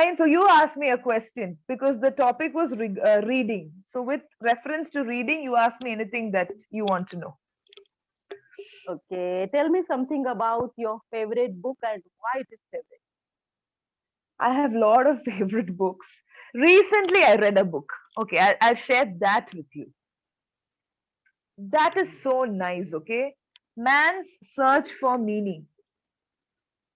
Shine, so you asked me a question because the topic was reading. So, with reference to reading, you asked me anything that you want to know. Okay, tell me something about your favorite book and why it is favorite. I have a lot of favorite books. Recently, I read a book. Okay, I'll share that with you. That is so nice. Okay, Man's Search for Meaning.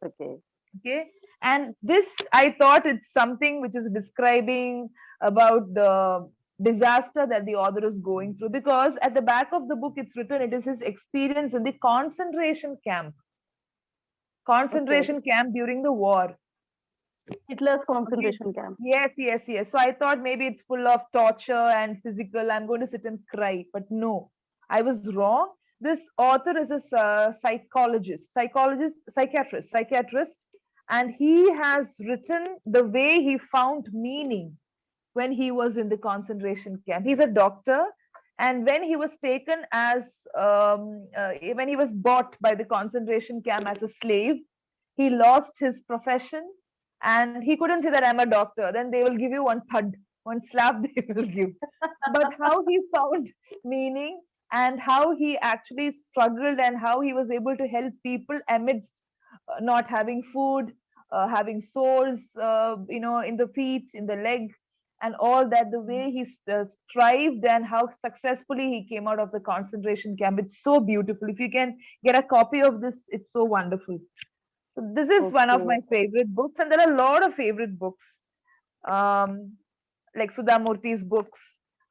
Okay, Okay, and this I thought it's something which is describing about the disaster that the author is going through, because at the back of the book it's written it is his experience in the okay. concentration camp during the war. Hitler's Okay. concentration camp. Yes, yes, yes. So I thought maybe it's full of torture and physical. I'm going to sit and cry. But no, I was wrong. This author is a psychiatrist, and he has written the way he found meaning when he was in the concentration camp. He's a doctor, and when he was taken when he was bought by the concentration camp as a slave, he lost his profession, and he couldn't say that I'm a doctor. Then they will give you one thud, one slap they will give. But how he found meaning and how he actually struggled and how he was able to help people amidst not having food, having sores, in the feet, in the leg, and all that, the way he strived and how successfully he came out of the concentration camp. It's so beautiful. If you can get a copy of this, it's so wonderful. So this is one of Okay, my favorite books, and there are a lot of favorite books, um, like Sudha Murthy's books,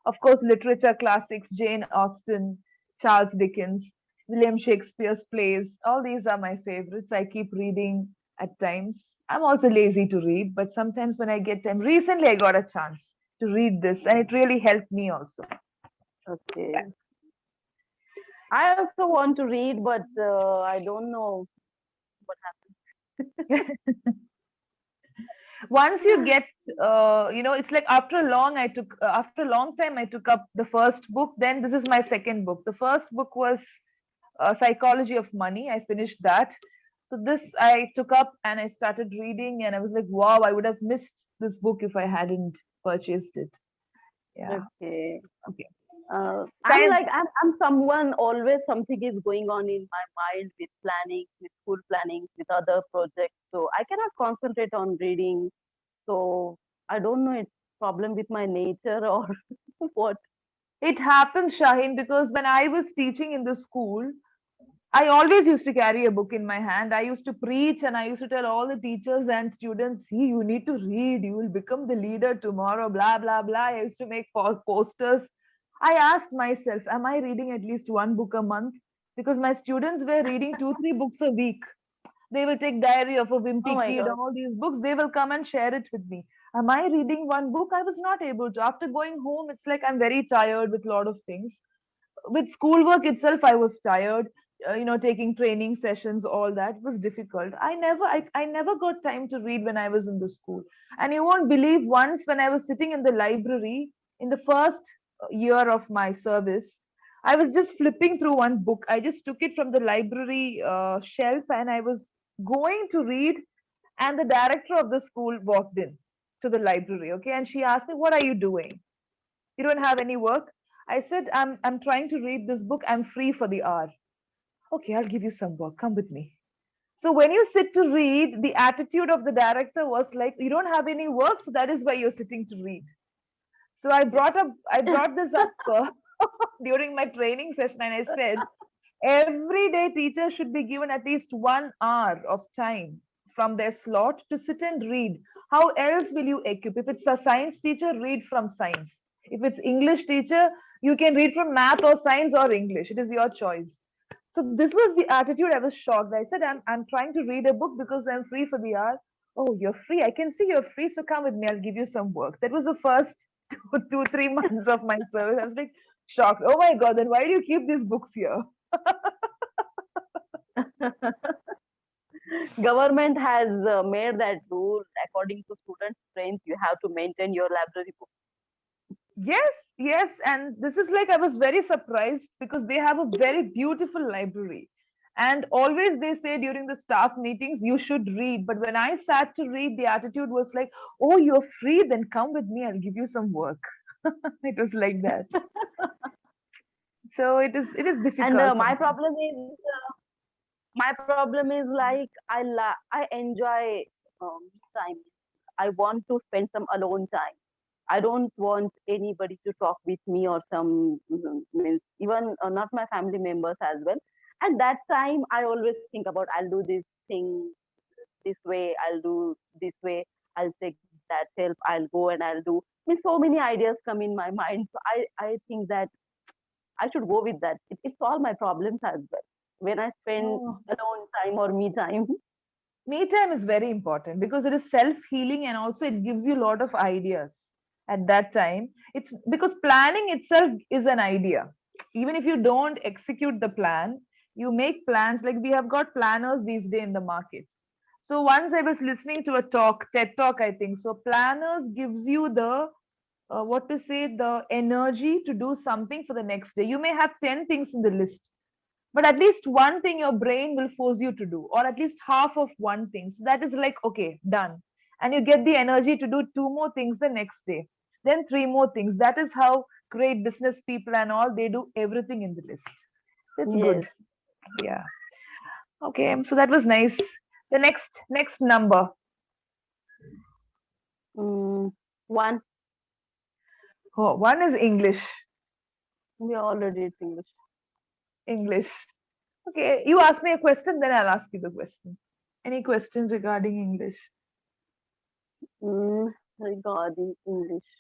of course, literature classics, Jane Austen, Charles Dickens, William Shakespeare's plays. All these are my favorites. I keep reading at times. I'm also lazy to read, but sometimes when I get time, recently I got a chance to read this, and it really helped me also. okay. I also want to read, but I don't know what Once you happened. get it's like after a long time I took up the first book. Then this is my second book. The first book was Psychology of Money. I finished that. So this I took up and I started reading, and I was like, wow, I would have missed this book if I hadn't purchased it. Yeah. Okay. Okay. I'm Kind. like I'm someone always something is going on in my mind with planning, with school planning, with other projects. So I cannot concentrate on reading. So I don't know it's problem with my nature or what. It happens, Shaheen, because when I was teaching in the school, I always used to carry a book in my hand. I used to preach and I used to tell all the teachers and students, see, you need to read. You will become the leader tomorrow, blah, blah, blah. I used to make posters. I asked myself, am I reading at least one book a month? Because my students were reading two, three books a week. They will take Diary of a Oh Wimpy my Kid, God. all these books. They will come and share it with me. Am I reading one book? I was not able to. After going home, it's like I'm very tired with a lot of things. With schoolwork itself, I was tired. Taking training sessions, all that was difficult. I never got time to read when I was in the school. And you won't believe, once when I was sitting in the library in the first year of my service, I was just flipping through one book. I just took it from the library shelf and I was going to read, and the director of the school walked in to the library. Okay, and she asked me, what are you doing? You don't have any work? I said, I'm trying to read this book. I'm free for the hour. Okay, I'll give you some work. Come with me. So when you sit to read, the attitude of the director was like, you don't have any work, so that is why you're sitting to read. So I brought this up during my training session, and I said, every day teachers should be given at least 1 hour of time from their slot to sit and read. How else will you equip? If it's a science teacher, read from science. If it's English teacher, you can read from math or science or English. It is your choice. So this was the attitude. I was shocked. I said, I'm trying to read a book because I'm free for the hour. Oh, you're free. I can see you're free. So come with me. I'll give you some work. That was the first 3 months of my service. I was like shocked. Oh my God, then why do you keep these books here? Government has made that rule according to student strength. You have to maintain your library book. Yes, yes. And this is like, I was very surprised because they have a very beautiful library. And always they say during the staff meetings, you should read. But when I sat to read, the attitude was like, oh, you're free, then come with me, I'll give you some work. It was like that. So it is And difficult my sometimes. problem is like I enjoy me time. I want to spend some alone time. I don't want anybody to talk with me or some means even not my family members as well. At that time, I always think about I'll do this thing this way, I'll do this way, I'll take that help, I'll go and I'll do. I mean, so many ideas come in my mind. So I think that I should go with that. It solves my problems as well when I spend Oh. alone time or me time. Me time is very important because it is self healing, and also it gives you a lot of ideas at that time. It's because planning itself is an idea. Even if you don't execute the plan, you make plans. Like we have got planners these days in the market. So once I was listening to a talk, TED talk, I think. So planners gives you the what to say, the energy to do something for the next day. You may have 10 things in the list, but at least one thing your brain will force you to do, or at least half of one thing. So that is like, okay, done. And you get the energy to do two more things the next day, then three more things. That is how great business people and all, they do everything in the list. It's Yes. good. Yeah. Okay. So that was nice. The next number. Mm, one, Oh, one is English. we already English. English. Okay. You ask me a question, then I'll ask you the question. Any question regarding English? Regarding English.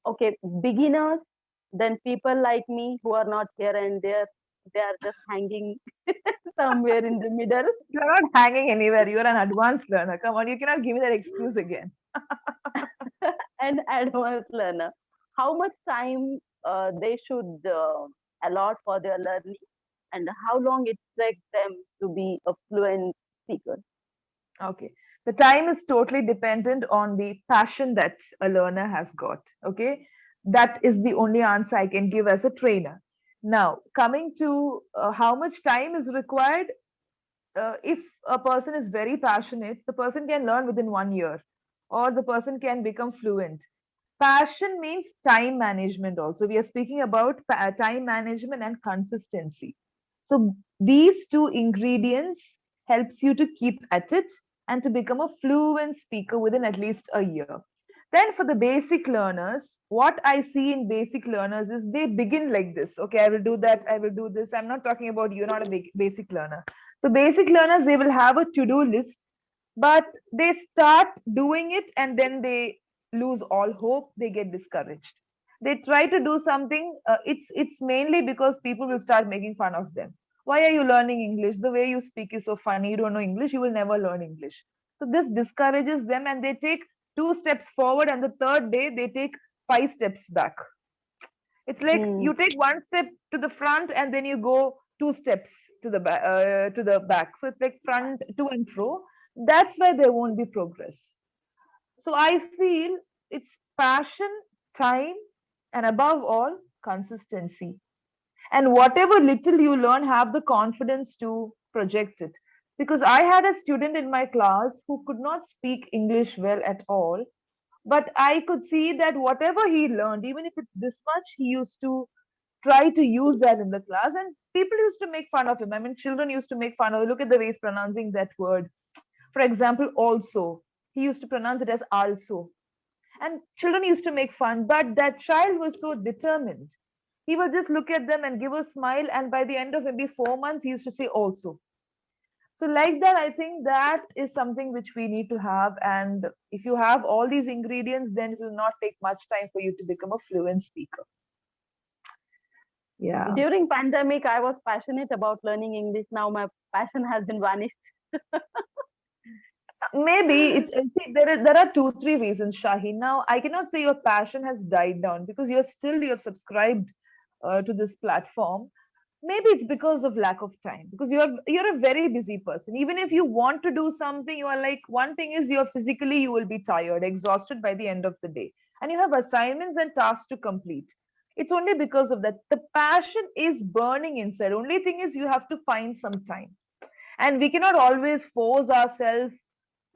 Okay, beginners, then people like me who are not here and there, they are just hanging somewhere in the middle. You're not hanging anywhere. You're an advanced learner. Come on, you cannot give me that excuse again. And advanced learner. How much time they should allot for their learning, and how long it takes them to be a fluent speaker? Okay. The time is totally dependent on the passion that a learner has got. Okay. That is the only answer I can give as a trainer. Now, coming to how much time is required, if a person is very passionate, the person can learn within 1 year, or the person can become fluent. Passion means time management also. We are speaking about time management and consistency. So these two ingredients helps you to keep at it and to become a fluent speaker within at least a year. Then for the basic learners, what I see in basic learners is they begin like this. Okay, I will do that, I will do this. I'm not talking about you're not a basic learner. So basic learners, they will have a to-do list, but they start doing it and then they lose all hope, they get discouraged. They try to do something, it's mainly because people will start making fun of them. Why are you learning English? The way you speak is so funny, you don't know English, you will never learn English. So this discourages them, and they take two steps forward, and the third day they take five steps back. It's like Hmm. you take one step to the front and then you go two steps to the back, so it's like front to and fro. That's why there won't be progress. So I feel it's passion, time, and above all, consistency. And whatever little you learn, have the confidence to project it. Because I had a student in my class who could not speak English well at all, but I could see that whatever he learned, even if it's this much, he used to try to use that in the class, and people used to make fun of him. I mean, children used to make fun of him. Look at the way he's pronouncing that word. For example, also, he used to pronounce it as also, and children used to make fun, but that child was so determined. He would just look at them and give a smile, and by the end of maybe 4 months, he used to say also. So, like that, I think that is something which we need to have. And if you have all these ingredients, then it will not take much time for you to become a fluent speaker. Yeah. During pandemic, I was passionate about learning English. Now my passion has been vanished. Maybe see, there are two, three reasons, Shaheen. Now, I cannot say your passion has died down because you're subscribed to this platform. Maybe it's because of lack of time, because you're a very busy person. Even if you want to do something, you are like, one thing is, you're physically, you will be tired, exhausted by the end of the day, and you have assignments and tasks to complete. It's only because of that. The passion is burning inside. Only thing is you have to find some time. And we cannot always force ourselves,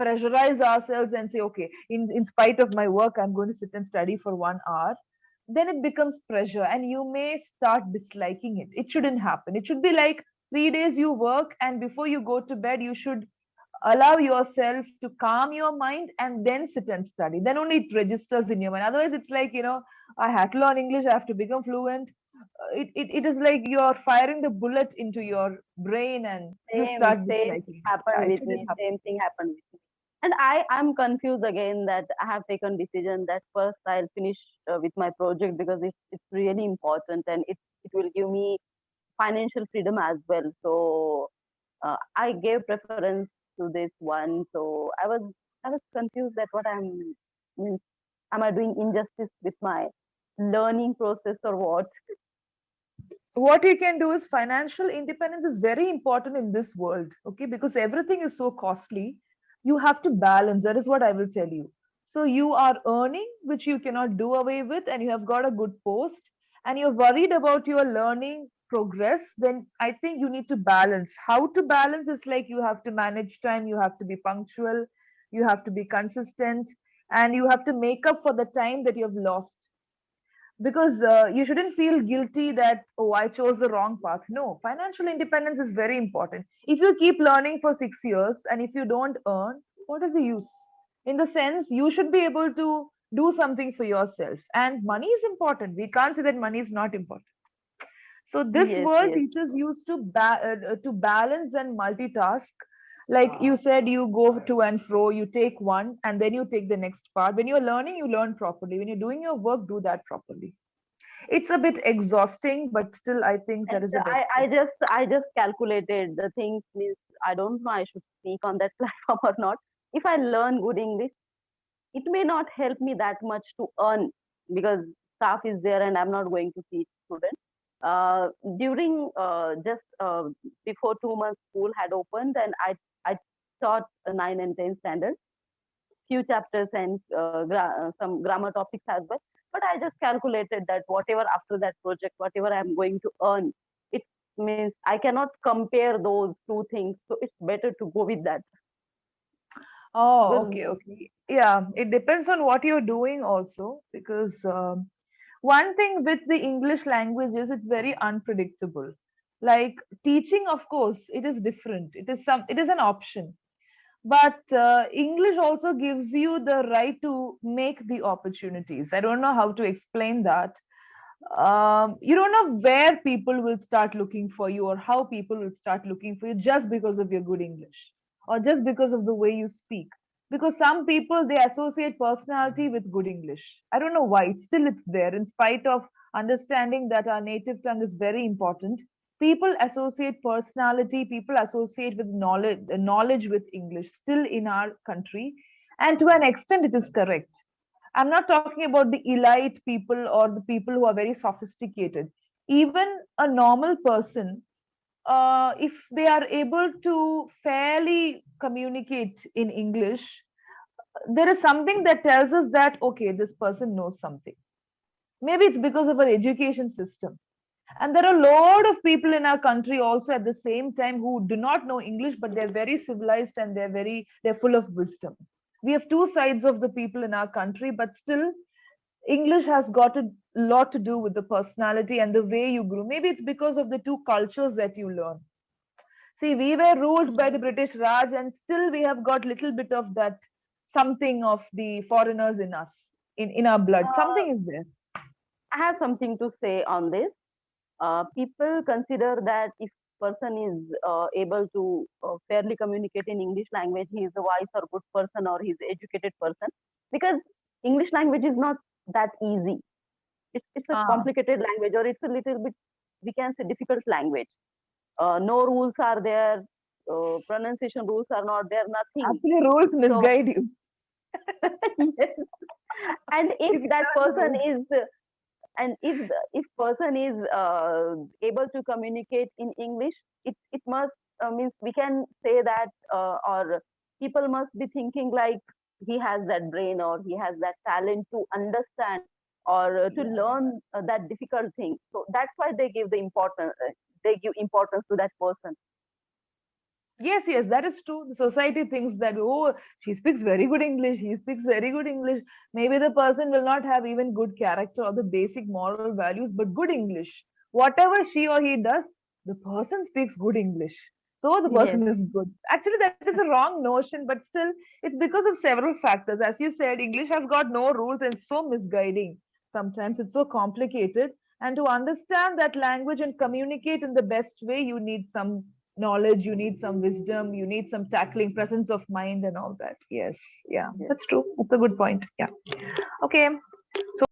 pressurize ourselves and say, okay, in spite of my work, I'm going to sit and study for 1 hour. Then it becomes pressure and you may start disliking it. It shouldn't happen. It should be like 3 days you work, and before you go to bed, you should allow yourself to calm your mind and then sit and study. Then only it registers in your mind. Otherwise, it's like, I had to learn English, I have to become fluent. It is like you're firing the bullet into your brain and you Same, start same disliking it. happened Yeah, it with shouldn't me. happen. Same thing happened with me. And I'm confused again that I have taken decision that first I'll finish with my project because it's really important and it will give me financial freedom as well. So I gave preference to this one. So I was confused that what means, am I doing injustice with my learning process or what? What you can do is, financial independence is very important in this world, okay, because everything is so costly. You have to balance. That is what I will tell you. So you are earning, which you cannot do away with, and you have got a good post, and you're worried about your learning progress. Then I think you need to balance. How to balance is like, you have to manage time, you have to be punctual, you have to be consistent, and you have to make up for the time that you have lost. Because you shouldn't feel guilty that, oh, I chose the wrong path. No, financial independence is very important. If you keep learning for 6 years and if you don't earn, what is the use? In the sense, you should be able to do something for yourself, and money is important. We can't say that money is not important. So this Yes, world yes. teaches you to balance and multitask. Like you said, you go to and fro, you take one, and then you take the next part. When you're learning, you learn properly. When you're doing your work, do that properly. It's a bit exhausting, but still, I think And that is the I, best I way. just I just calculated the things means I don't know I should speak on that platform or not. If I learn good English, it may not help me that much to earn because staff is there and I'm not going to teach students. During just before 2 months school had opened and I taught 9 and 10 standards, few chapters and some grammar topics as well. But I just calculated that whatever after that project, whatever I'm going to earn, it means I cannot compare those two things. So it's better to go with that Oh, because okay, okay. Yeah, it depends on what you're doing also, because one thing with the English language is it's very unpredictable. Like teaching, of course, it is different. It is an option. But English also gives you the right to make the opportunities. I don't know how to explain that. You don't know where people will start looking for you, or how people will start looking for you just because of your good English, or just because of the way you speak. Because some people, they associate personality with good English. I don't know why. It's there. In spite of understanding that our native tongue is very important, people associate personality, people associate with knowledge with English still in our country. And to an extent, it is correct. I'm not talking about the elite people or the people who are very sophisticated. Even a normal person, if they are able to fairly communicate in English, there is something that tells us that, okay, this person knows something. Maybe it's because of our education system. And there are a lot of people in our country also at the same time who do not know English, but they're very civilized and they're full of wisdom. We have two sides of the people in our country, but still English has got a lot to do with the personality and the way you grew. Maybe it's because of the two cultures that you learn. See, we were ruled by the British Raj, and still we have got little bit of that, something of the foreigners in us, in our blood. uh, Something is there. I have something to say on this. People consider that if person is able to fairly communicate in English language, he is a wise or good person or he's educated person because English language is not that easy. It's a Ah, complicated language or it's a little bit we can say difficult language. No rules are there, pronunciation rules are not there, nothing. actually, rules So misguide you. yes, and if If you that learn the person rules. is and if person is able to communicate in English, it must means we can say that or people must be thinking like he has that brain or he has that talent to understand or to Yeah. learn that difficult thing. So that's why they give the importance. They give importance to that person. Yes, yes, that is true. The society thinks that, oh, she speaks very good English, he speaks very good English. Maybe the person will not have even good character or the basic moral values, but good English. Whatever she or he does, the person speaks good English. So the Yes, person is good. Actually, that is a wrong notion, but still, it's because of several factors. As you said, English has got no rules and it's so misguiding. Sometimes it's so complicated. And to understand that language and communicate in the best way, you need some knowledge, you need some wisdom, you need some tackling, presence of mind, and all that. Yes, yeah, yes. that's true. That's a good point. Yeah. Okay. So